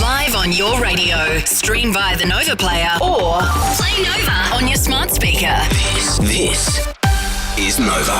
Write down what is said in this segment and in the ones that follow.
Live on your radio. Stream via the Nova player or play Nova on your smart speaker. This is Nova.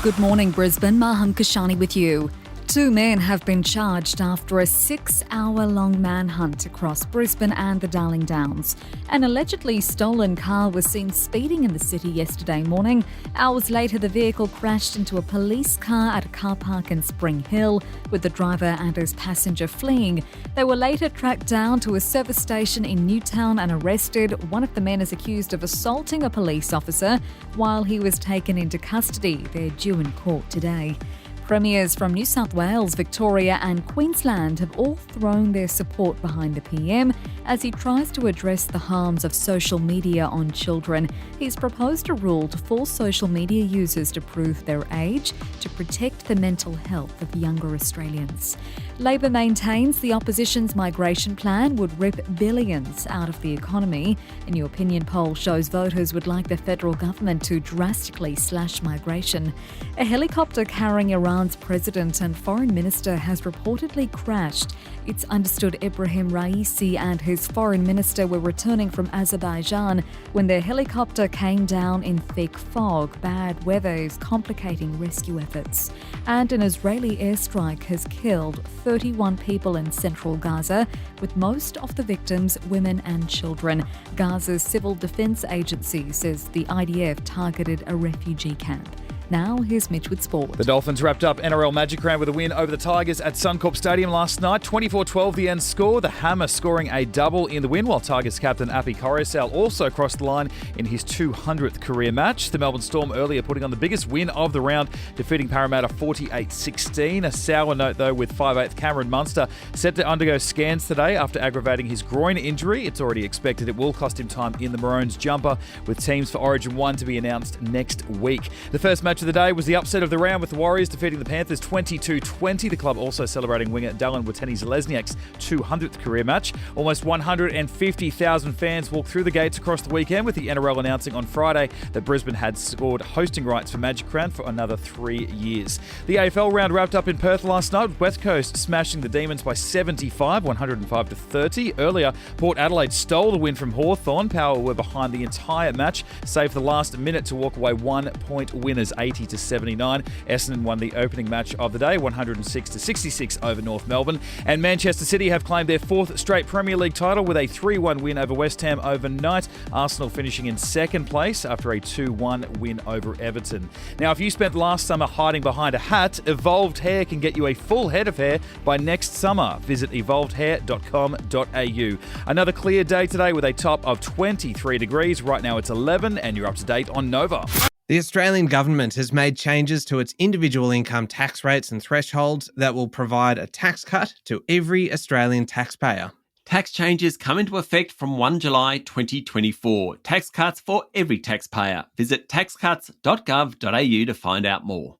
Good morning, Brisbane. Maham Kashani with you. 2 men have been charged after a 6-hour-long manhunt across Brisbane and the Darling Downs. An allegedly stolen car was seen speeding in the city yesterday morning. Hours later, the vehicle crashed into a police car at a car park in Spring Hill, with the driver and his passenger fleeing. They were later tracked down to a service station in Newtown and arrested. One of the men is accused of assaulting a police officer while he was taken into custody. They're due in court today. Premiers from New South Wales, Victoria and Queensland have all thrown their support behind the PM as he tries to address the harms of social media on children. He's proposed a rule to force social media users to prove their age to protect the mental health of younger Australians. Labor maintains the opposition's migration plan would rip billions out of the economy. A new opinion poll shows voters would like the federal government to drastically slash migration. A helicopter carrying Iran's president and foreign minister has reportedly crashed. It's understood Ibrahim Raisi and his foreign minister were returning from Azerbaijan when their helicopter came down in thick fog. Bad weather is complicating rescue efforts. And an Israeli airstrike has killed 31 people in central Gaza, with most of the victims women and children. Gaza's civil defense agency says the IDF targeted a refugee camp. Now, here's Mitch with sport. The Dolphins wrapped up NRL Magic Round with a win over the Tigers at Suncorp Stadium last night. 24-12 the end score. The Hammer scoring a double in the win, while Tigers captain Api Coruscant also crossed the line in his 200th career match. The Melbourne Storm earlier putting on the biggest win of the round, defeating Parramatta 48-16. A sour note, though, with 5'8" Cameron Munster set to undergo scans today after aggravating his groin injury. It's already expected it will cost him time in the Maroons jumper, with teams for Origin 1 to be announced next week. The first match of the day was the upset of the round, with the Warriors defeating the Panthers 22-20. The club also celebrating winger Dallin Watene-Zelezniak's 200th career match. Almost 150,000 fans walked through the gates across the weekend, with the NRL announcing on Friday that Brisbane had scored hosting rights for Magic Round for another 3 years. The AFL round wrapped up in Perth last night, with West Coast smashing the Demons by 75, 105-30. Earlier, Port Adelaide stole the win from Hawthorn. Power were behind the entire match, save for the last minute to walk away 1-point winners, 80-79. Essendon won the opening match of the day, 106-66 over North Melbourne. And Manchester City have claimed their 4th straight Premier League title with a 3-1 win over West Ham overnight. Arsenal finishing in second place after a 2-1 win over Everton. Now, if you spent last summer hiding behind a hat, Evolved Hair can get you a full head of hair by next summer. Visit evolvedhair.com.au. Another clear day today with a top of 23 degrees. Right now it's 11 and you're up to date on Nova. The Australian government has made changes to its individual income tax rates and thresholds that will provide a tax cut to every Australian taxpayer. Tax changes come into effect from 1 July 2024. Tax cuts for every taxpayer. Visit taxcuts.gov.au to find out more.